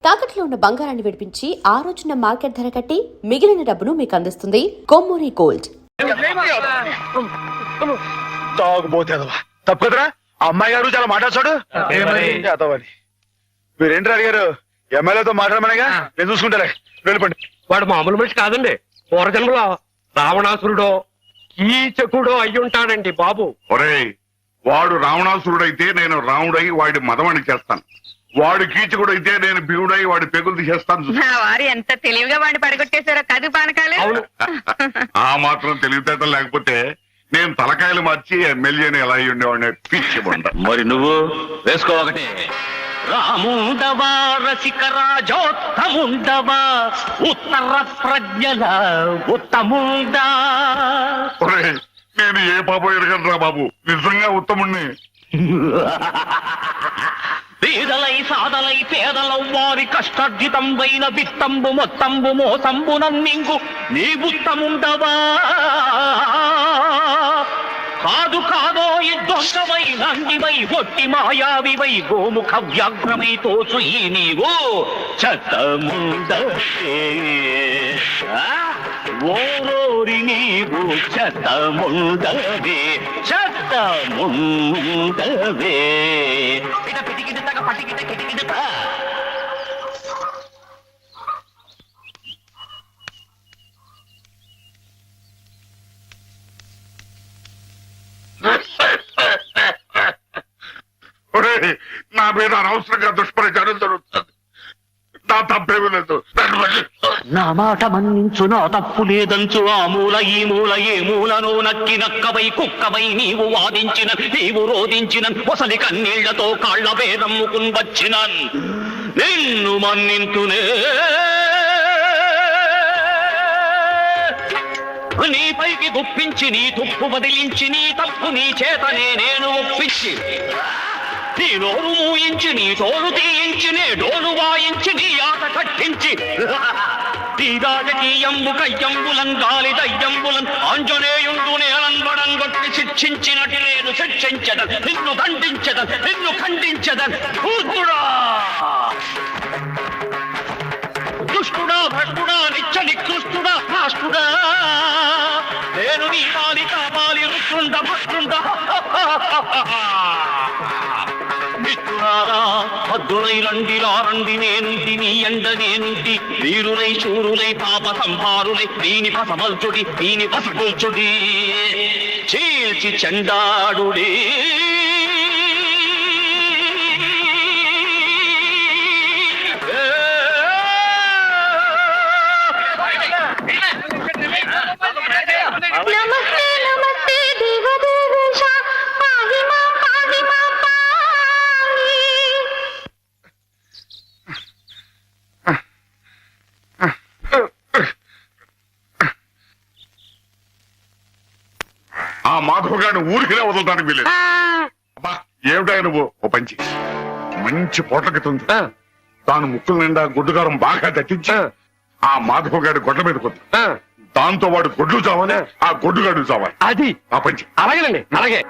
తాకట్లో ఉన్న బంగారాన్ని విడిపించి ఆ రోజున మార్కెట్ ధర కట్టి మిగిలిన డబ్బును మీకు అందిస్తుంది కొమ్మూరి గోల్డ్. తప్పదురా అమ్మాయి గారు చాలా మాట్లాడు. మీరేంటి అడిగారు? ఎమ్మెల్యేతో మాట్లాడమనేగా, నేను చూసుకుంటారా. వెళ్ళిపోండి. వాడు మామూలు మనిషి కాదండి. పూర్వజన్మలో రావణాసురుడో కీచకుడో అయ్యుంటాడండి బాబు. ఒరేయ్, వాడు రావణాసురుడైతే నేను రాముడై వాడి మదమణి చేస్తాను. వాడు కీచకుడైతే నేను భీముడై వాడి పెగులు తీసేస్తాను. వారు ఎంత తెలివిగా వాడిని పడగొట్టేశారో కదు పానకాలు. ఆ మాత్రం తెలివితేటలు లేకపోతే నేను తలకాయలు మార్చి ఎమ్మెల్యేని ఎలా అయ్యి ఉండేవాడిని. పిచ్చి బండ. మరి నువ్వు వేసుకో ఒకటే. రాముండవా రసిక రాజోత్తముండవా ఉత్తర ప్రజ్ఞల ఉత్తముండా. ఒరేయ్, నేను ఏ పాపం ఎరగనరా బాబు, నిజంగా ఉత్తముణ్ణి. పేదలై సాదలై పేదల వారి కష్టార్జితంబైన విత్తంబు మొత్తంబు మోసంబు నన్నింగు నీ ఉత్తముండవా. కాదు కాదో దొంగవై నందివై ఒట్టి మాయావివై గోముఖ వ్యాఘ్రమై తోచు ఈ నీవు చెత్తముండవే. ఓరోరి నీవు చెత్తముండవే చెత్తముండవే. పిటికిట తగ పటికిట కిటికిట. నా మీద అనవసరంగా దుష్ప్రచారం జరుగుతుంది. నా తప్పేమీ లేదు. నా మాట మన్నించు, నా తప్పు లేదంచు. ఆ మూల ఈ మూల ఏ మూలను నక్కి నక్కవై కుక్కవై నీవు వాదించిన నీవు రోధించిన ఒసలి కన్నీళ్లతో కాళ్ల వేదమ్ముకుని వచ్చిన నిన్ను మన్నింతునే. నీపైకి గుప్పించి నీ తుప్పు వదిలించి నీ తప్పు నీ చేతనే నేను ఒప్పించి నీ నోరు మూయించి నీ తోలు తీయించి నే డోలు వాయించి నీ ఆట కట్టించి నీ రాజకీయంబు కయ్యంబులం గాలి దయ్యంబులం ఆంజనేయుండు నేలంబడం కొట్టి శిక్షించినటి నేను శిక్షించదన్ నిన్ను దండించదన్ నిన్ను ఖండించదన్. కూతుడా దుష్టుడా భ్రష్టుడా నిత్య నికృష్టుడా రాష్ట్రుడా నేను నీ మాలి కామాలి రుష్టుండ భష్టుండ. భద్రులై రండిలా రండి నేనుంటి నీ ఎండ నేనుంటి వీరులై శూరులై పాప సంహారులై దీని పసమల్చుడి దీని పసపుల్చుడి చీల్చి చండాడుడి. ఆ మాధవ్ గారిని ఊరికినే వదలటానికి వీలేదు. అబ్బా, ఏమిటా నువ్వు? ఓ పంచి మంచి పొట్లకితుంది. తాను ముక్కుల నిండా గుడ్డుగారం బాగా దట్టించి ఆ మాధవ్ గారి గొడ్ల మీద కొద్ది దాంతో వాడు గొడ్లు చావాలి, ఆ గొడ్డుగాడు చావాలి. అది ఆ పంచి. అలాగేనండి, అలాగే.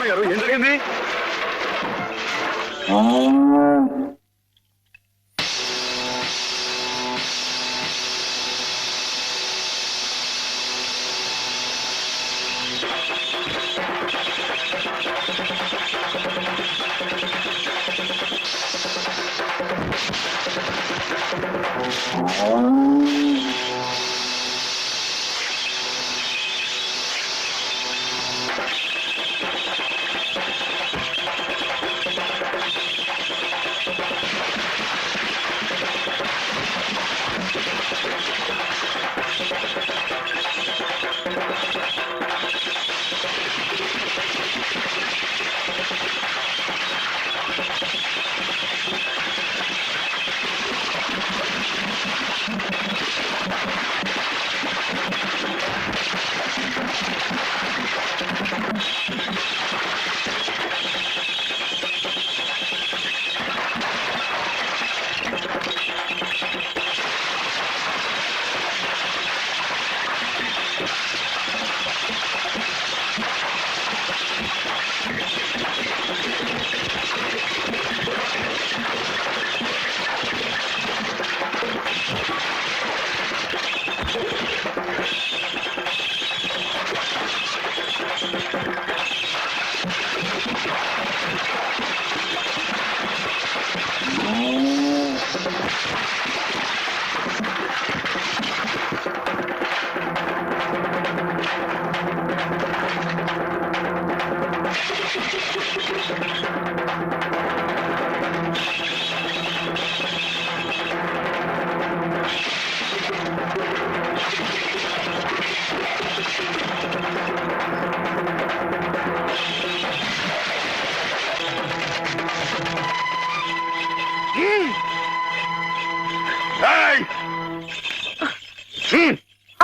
గారు ఏం జరిగింది?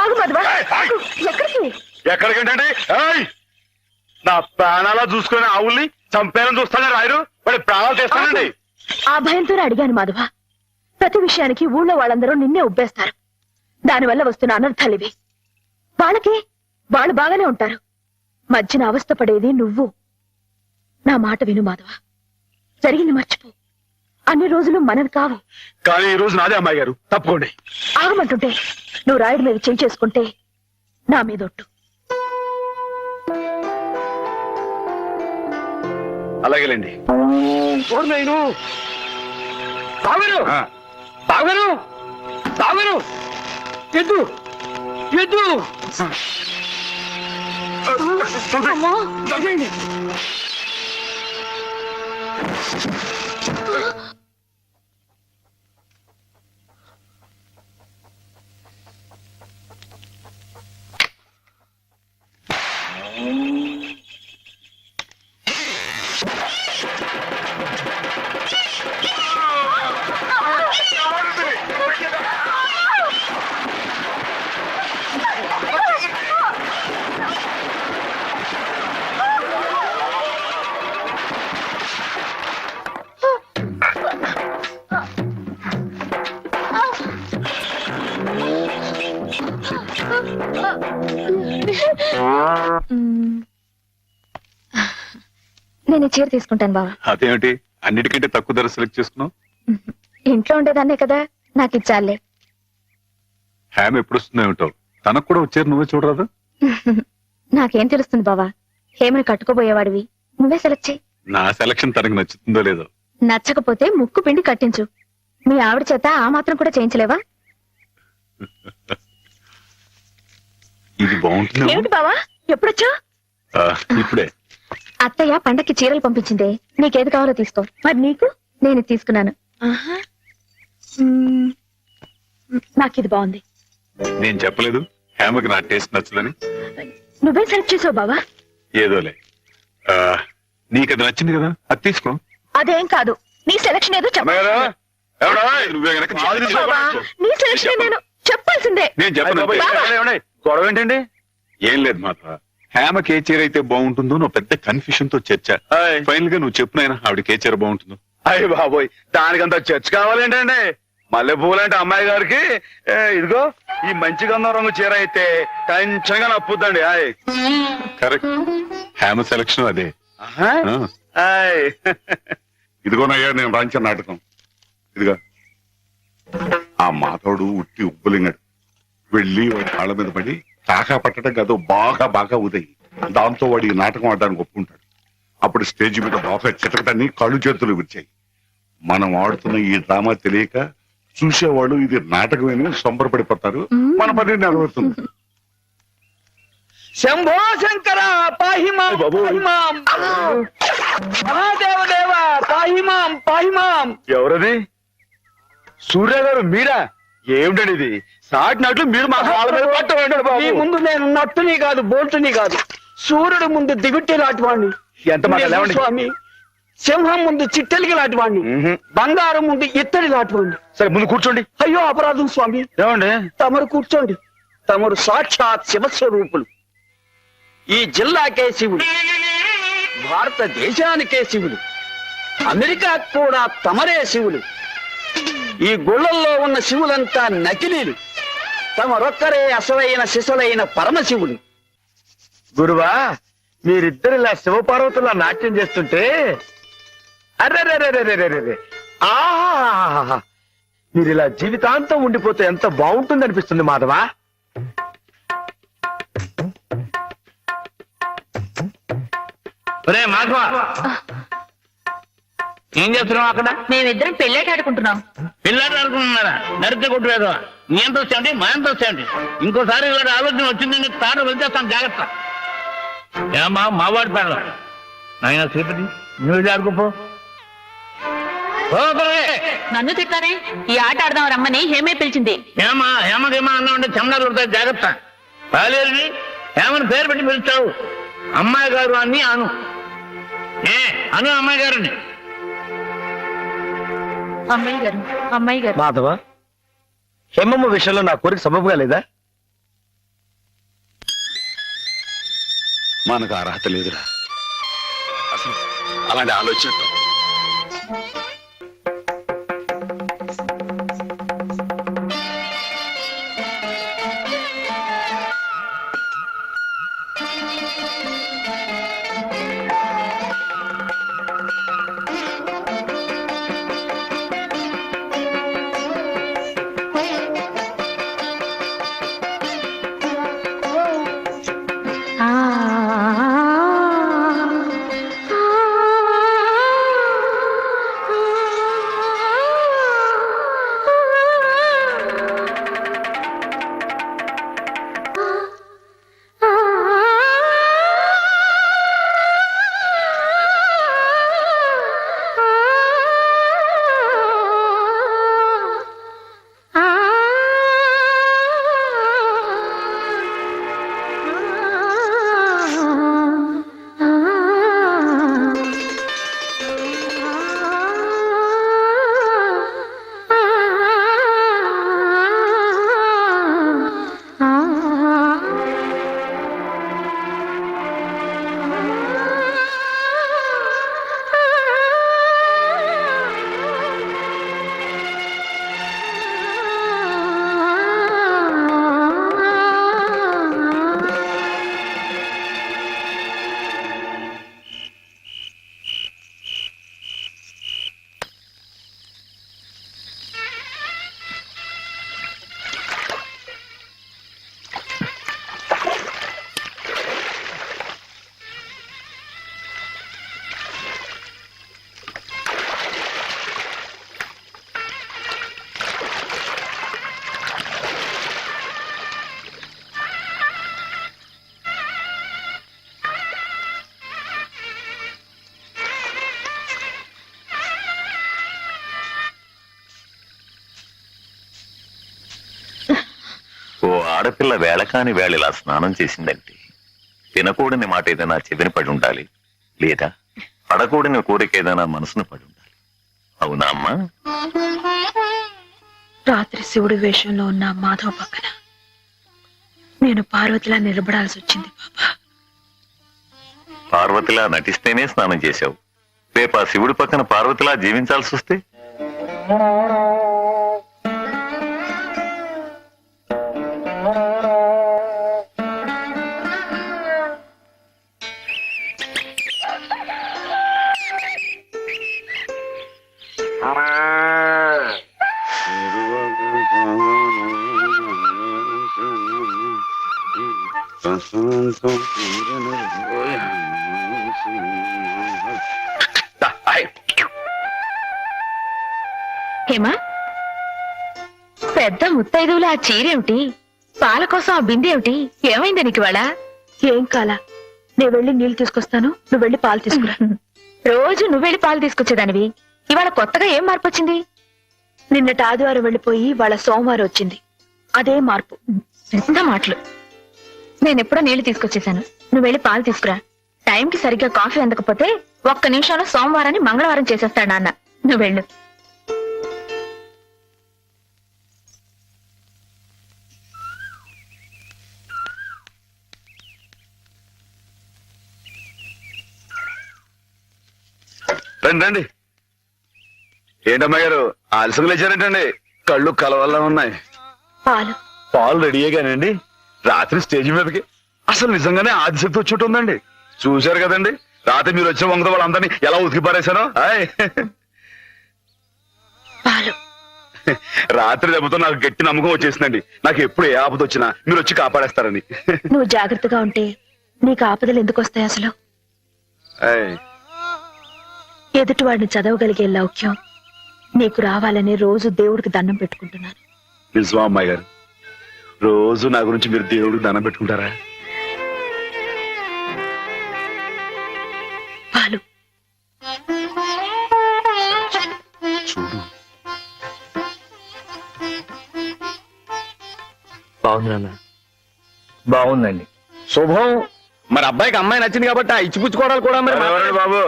ఆగు మాధవ, ఏయ్, ఆగు. ఎక్కడికి? ఎక్కడికేంటండి? ఏయ్! నా ప్రాణాలా చూసుకుని ఆవుల్ని చంపేయాలని చూస్తానే రాయరు వాడి ప్రాణాలు చేస్తానండి. ఆ భయంతోనే అడిగాను మాధవ. ప్రతి విషయానికి ఊళ్ళో వాళ్ళందరూ నిన్నే ఉబ్బేస్తారు. దానివల్ల వస్తున్న అనర్థాలివి. వాళ్ళకి వాళ్ళు బాగానే ఉంటారు. మధ్యన అవస్థ పడేది నువ్వు. నా మాట విను మాధవ. జరిగింది మర్చిపో. అన్ని రోజులు మనవి కావు. కానీ ఈ రోజు నాదే అమ్మాయి గారు, తప్పుకోండి. ఆగమంటుంటే నువ్వు రాయుడి మీద చేయి చేసుకుంటే నా మీద ఒట్టు. అలాగేలేండి. నేను బావగారు ఆ, బావగారు బావగారు ఎద్దు ఎద్దు నేను చీర తీసుకుంటాను బావా. అదేమిటి అన్నిటికంటే తక్కువ ధర సెలెక్ట్ చేసుకున్నావు? ఇంట్లో ఉండేదాన్నే కదా, నాకు ఇచ్చాలే. హ్యామ్ ఎప్పుడు వస్తుందో ఏమిటో, తనకు కూడా వచ్చారు, నువ్వే చూడరాదు? నాకేం తెలుస్తుంది బావా? హేమని కట్టుకోబోయేవాడివి, నువ్వే సెలెక్ట్ చేయి. నా సెలక్షన్ తనకు నచ్చుతుందో లేదో. నచ్చకపోతే ముక్కు పిండి కట్టించు. మీ ఆవిడ చేత ఆ మాత్రం కూడా చేయించలేవా? ఇది బాగుంటుంది. ఏమిటి బావా, ఎప్పుడొచ్చా? ఇప్పుడే. అత్తయ్య పండక్కి చీరలు పంపించిందే, నీకేది కావాలో తీసుకో. మరి నీకు? నేను ఇది తీసుకున్నాను. నాకు ఇది బాగుంది. నేను చెప్పలేదు హేమకి నా టేస్ట్ నచ్చదని? నువ్వే సెలెక్ట్ చేసావు బావా. ఏదోలే. నీకు అది నచ్చింది కదా, అది తీసుకో. అదేం కాదు, నీ సెలక్షన్ ఏదో అమ్మాయి చెప్పాలి. గారు, ఎవడా? నువ్వే గనక బావా, నీ సెలక్షన్ నేను చెప్పాల్సిందే. నేను చెప్పను. ఏమండి? గొడవ ఏంటండి? ఏం లేదు మాత్ర. హేమకి ఏ చీర అయితే బాగుంటుందో నువ్వు పెద్ద కన్ఫ్యూషన్ తో చర్చ. ఆయ్. ఫైనల్ గా నువ్వు చెప్పినైనా ఆవిడకి ఏ చీర బాగుంటుందో. అయ్య బాబోయ్, దానికంత చర్చ కావాలేంటండి? మల్లె పువ్వులంటే అమ్మాయి గారికి ఇదిగో ఈ మంచి గంధం రంగు చీర అయితే టెన్షన్ గా నప్పుద్దండి. ఆయ్. కరెక్ట్, హేమ సెలక్షన్ అదే. ఆహా. ఆ. ఆయ్. ఇదిగోనయ్యా నేను రాంచిన నాటకం. ఇదిగా ఆ మాధవుడు ఉట్టి ఉబ్బులింగడు. వెళ్ళి వాడి కాళ్ళ మీద పడి తాకా పట్టడం కాదు, బాగా బాగా ఉదయి. దాంతో వాడి ఈ నాటకం ఆడడానికి ఒప్పుకుంటాడు. అప్పుడు స్టేజ్ మీద బాగా చితకటాన్ని కళ్ళు చేతులు విరిచాయి. మనం ఆడుతున్న ఈ డ్రామా తెలియక చూసేవాళ్ళు ఇది నాటకమేని సంబరపడిపోతారు. మన పని నెరవేరుతుంది. శంభో శంకర పాహిమాం పాహిమాం మహాదేవదేవ పాహిమాం పాహిమాం. ఎవరది? సూర్య గారు మీరా? ఏమిటండి ఇది? సాటినట్లు మీరు మా కాళ్ళ మీద పట్టండి మీ బాబు. ముందు నేను నట్టుని కాదు, బోల్టుని కాదు, సూర్యుడు ముందు దిగుట్టి లాంటివాణ్ణి. ఎంత మాట లేవండి. స్వామి, సింహం ముందు చిట్టెలికి లాంటివాణ్ణి, మ్మ్. బంగారం ముందు ఇత్తడి లాంటివాణ్ణి. సరే ముందు కూర్చోండి. అయ్యో అపరాధం స్వామి, ఏమండి? తమరు కూర్చోండి. తమరు సాక్షాత్ శివస్వరూపులు. ఈ జిల్లాకే శివుడు, భారతదేశానికే శివుడు, అమెరికా కూడా తమరే శివులు. ఈ గుళ్ళల్లో ఉన్న శివులంతా నకిలీలు. తమరొక్కరే అసలైన శిశులైన పరమశివులు. గురువా, మీరిద్దరు ఇలా శివపార్వతులా నాట్యం చేస్తుంటే అర్రే ఆహా, మీరు ఇలా జీవితాంతం ఉండిపోతే ఎంత బాగుంటుంది అనిపిస్తుంది మాధవా. మాధవ, ఏం చేస్తున్నావు అక్కడ? మేమిద్దరం పెళ్ళేట ఆడుకుంటున్నాం. పిల్లలు అనుకుంటున్నారా? నరితే కొట్టులేదు. నీ ఎంత వచ్చాయండి, మా ఎంత వచ్చాయండి? ఇంకోసారి ఇలాంటి ఆలోచన వచ్చింది తాను వెళ్తేస్తాను, జాగ్రత్త. ఏమా మావాడి పేర్ల నాయన శ్రీపతి, నువ్వు వెళ్ళి ఆడుకోపో. నన్ను తిట్టారే? ఈ ఆట ఆడదాం రమ్మని హేమే పిలిచింది. ఏమా హేమకేమా అన్నా ఉంటే చెమడాలు కొడతాయి, జాగ్రత్త. బాలేరుని హేమని పేరు పెట్టి పిలుస్తావు. అమ్మాయి గారు అని అను. అను అమ్మాయి గారిని. అమ్మాయి గారు, అమ్మాయి గారు. మాధవ, హేమమ్మ విషయంలో నా కోరిక సబబుగా లేదా? మనకు అర్హత లేదురా. అసలు అలాంటి ఆలోచన ఓ ఆడపిల్ల వేళ కాని వేళ ఇలా స్నానం చేసిందంటే తినకూడని మాట ఏదైనా చెవిని పడి ఉండాలి, లేదా పడకూడని కోరిక ఏదైనా మనసును పడి ఉండాలి. అవునా అమ్మా? రాత్రి శివుడి వేషంలో ఉన్న మాధవ పక్కన నేను పార్వతిలా నిలబడాల్సి వచ్చింది బాబా. పార్వతిలా నటిస్తేనే స్నానం చేశావు, రేపు ఆ శివుడి పక్కన పార్వతిలా జీవించాల్సి వస్తే? హేమా, పెద్ద ముత్తైదువులు ఆ చీరేమిటి, పాల కోసం ఆ బిందెేమిటి, ఏమైంది నీకు ఇవాళ? ఏం కాలా, నేను వెళ్ళి నీళ్లు తీసుకొస్తాను, నువ్వు వెళ్ళి పాలు తీసుకురా. రోజు నువ్వు వెళ్ళి పాలు తీసుకొచ్చేదానివి, ఇవాళ కొత్తగా ఏం మార్పు వచ్చింది? నిన్నటి ఆదివారం వెళ్ళిపోయి వాళ్ళ సోమవారం వచ్చింది, అదే మార్పు. ఎంత మాటలు. నేనెప్పుడో నీళ్లు తీసుకొచ్చేసాను, నువ్వు వెళ్ళి పాలు తీసుకురా. టైంకి సరిగ్గా కాఫీ అందకపోతే ఒక్క నిమిషంలో సోమవారాన్ని మంగళవారం చేసేస్తాడు నాన్న. నువ్వు వెళ్ళు. రండి రండి. ఏంటమ్మా గారు ఆలస్యం లేచారేంటండి? కళ్ళు కలవల్లా ఉన్నాయి. పాలు పాలు రెడీయేగానండి. రాత్రి స్టేజ్ మీదకి అసలు నిజంగానే ఆదిశక్తి వచ్చి ఉందండి. చూశారు కదండి రాత్రి మీరు వచ్చిన వంగతో వాళ్ళందరినీ ఎలా ఉతికి పారేశానో. పాలు రాత్రి దెబ్బతో నాకు గట్టి నమ్మకం వచ్చేసిందండి. నాకు ఎప్పుడు ఏ ఆపద వచ్చినా మీరు వచ్చి కాపాడేస్తారని. నువ్వు జాగ్రత్తగా ఉంటే నీకు ఆపదలు ఎందుకు వస్తాయి అసలు? ఎదుటివాడిని చదవగలిగే లౌక్యం నీకు రావాలని రోజు దేవుడికి దండం పెట్టుకుంటున్నాను. నిజమా అమ్మాయి గారు? రోజు నా గురించి మీరు దేవుడికి దండం పెట్టుకుంటారా? పాలు చూడు. బాగుంది నాన్న, బాగుందండి. శుభం. మరి అబ్బాయికి అమ్మాయి నచ్చింది కాబట్టి ఆ ఇచ్చిపుచ్చుకోవడాలు కూడా మరి ఎవరండి బాబు?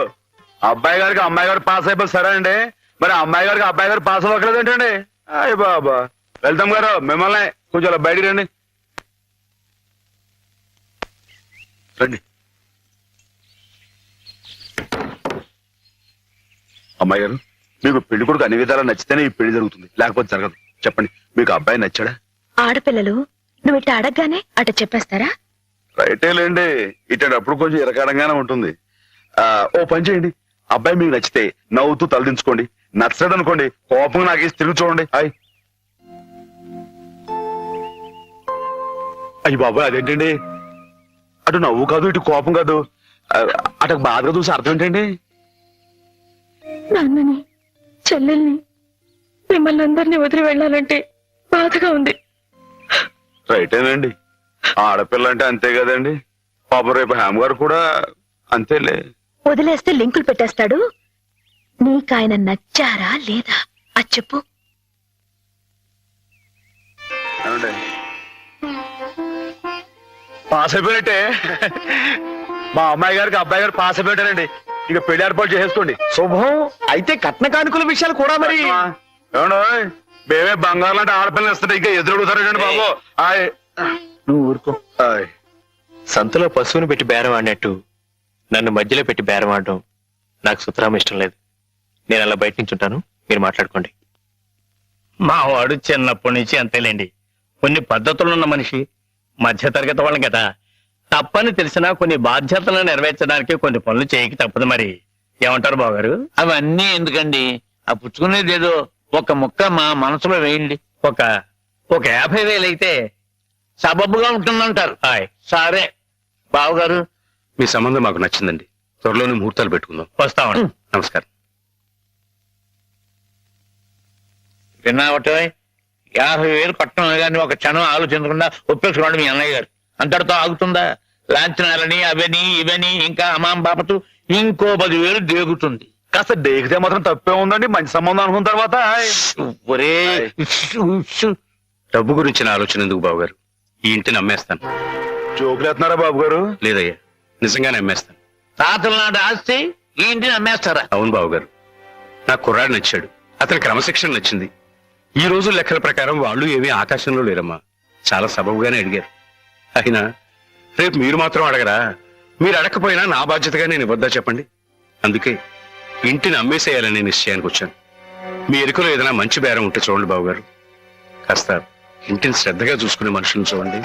అబ్బాయి గారికి అమ్మాయి గారు పాస్ అయిపోయి సరే అండి, మరి అమ్మాయి గారికి అబ్బాయి గారు పాస్ అవ్వట్లేదు ఏంటండి? అయ్య బాబా, వెళ్తాం గారు మిమ్మల్ని కొంచెం అలా బయటికి రండి రండి. అమ్మాయి గారు మీకు పెళ్లి కొడుకు అన్ని విధాలా నచ్చితేనే ఈ పెళ్లి జరుగుతుంది, లేకపోతే జరగదు. చెప్పండి, మీకు అబ్బాయి నచ్చాడా? ఆడపిల్లలు నువ్వు ఇట్లా అడగగానే అట చెప్పేస్తారా? రైటే లేండి, ఇటప్పుడు కొంచెం ఇరకాడంగానే ఉంటుంది. ఓ పని చేయండి, అబ్బాయి మీకు నచ్చితే నవ్వుతూ తలదించుకోండి, నచ్చడు అనుకోండి కోపం నాకు తిరిగి చూడండి. అయ్యి బాబు అదేంటండి, అటు నవ్వు కాదు ఇటు కోపం కాదు, అటు బాధగా చూసి అర్థం ఏంటండి? నాన్నని చెల్లెల్ని మిమ్మల్ని అందరినీ వదిలి వెళ్ళాలంటే బాధగా ఉంది. రైటేనండి, ఆడపిల్ల అంటే అంతే కదండి. పాప రేపు హేమ గారు కూడా అంతేలే. వదిలేస్తే లింకులు పెట్టేస్తాడు. నీకాయన నచ్చారా లేదా అది చెప్పు. ఏమండి? పాస్ అయిపోయినట్టే, మా అమ్మాయి గారికి అబ్బాయి గారు పాస్ అయిపోయారండి. ఇక పెళ్లి ఏర్పాటు చేసేసుకోండి. శుభం. అయితే కట్న కానుకల విషయాలు కూడా మరి ఏమండో మేమే బంగారం లాంటి ఆడపిల్లలు ఇస్తుంటే ఇంకా ఎదురడుగుతారండి బాబు. నువ్వు ఊరుకో. సంతలో పశువుని పెట్టి బేరం ఆడినట్టు నన్ను మధ్యలో పెట్టి బేరం ఆడడం నాకు సుతరాం ఇష్టం లేదు. నేను అలా బయట నుంచి ఉంటాను, మీరు మాట్లాడుకోండి. మా వాడు చిన్నప్పటి నుంచి అంతేలేండి. కొన్ని పద్ధతులున్న మనిషి, మధ్యతరగతి వాళ్ళం కదా. తప్పని తెలిసినా కొన్ని బాధ్యతలను నెరవేర్చడానికి కొన్ని పనులు చేయక తప్పదు. మరి ఏమంటారు బావగారు? అవన్నీ ఎందుకండి, ఆ పుచ్చుకునేది ఏదో ఒక ముక్క మా మనసులో వేయండి. ఒక 50,000 అయితే సబబుగా ఉంటుందంటారు. సరే బావగారు, మీ సంబంధం మాకు నచ్చిందండి. త్వరలోనే ముహూర్తాలు పెట్టుకుందాం. వస్తామండి. నమస్కారం. విన్నావట 50,000 కట్టడం కానీ ఒక క్షణం ఆలోచించకుండా ఒప్పేసుకోండి మీ అన్నయ్య గారు. అంతటితో ఆగుతుందా? లాంఛనాలని అవని ఇవని ఇంకా అమాం బాపతు ఇంకో 10,000 దేగుతుంది. కాస్త డేకితే మాత్రం తప్పే ఉందండి, మంచి సంబంధం అనుకున్న తర్వాత. ఒరే డబ్బు గురించిన ఆలోచన ఎందుకు బావగారు? ఈ ఇంటిని అమ్మేస్తాను. జోకులు ఎత్తున్నారా బాబు గారు? లేదయ్యా, నిజంగానే అమ్మేస్తాను. తాతల నాటి ఆస్తి ఈ ఇంటిని అమ్మేస్తారా? అవును బావగారు, నాకు కుర్రాడు నచ్చాడు, అతని క్రమశిక్షణ నచ్చింది. ఈ రోజు లెక్కల ప్రకారం వాళ్ళు ఏమీ ఆకాశంలో లేరమ్మా. చాలా సబబుగానే అడిగారు. అయినా రేపు మీరు మాత్రం అడగరా? మీరు అడగకపోయినా నా బాధ్యతగా నేను ఇవ్వద్దా చెప్పండి? అందుకే ఇంటిని అమ్మేసేయాలనే నిశ్చయానికి వచ్చాను. మీ ఎరుకలో ఏదైనా మంచి బేరం ఉంటే చూడండి బావగారు. కాస్త ఇంటిని శ్రద్ధగా చూసుకునే మనుషులను చూడండి.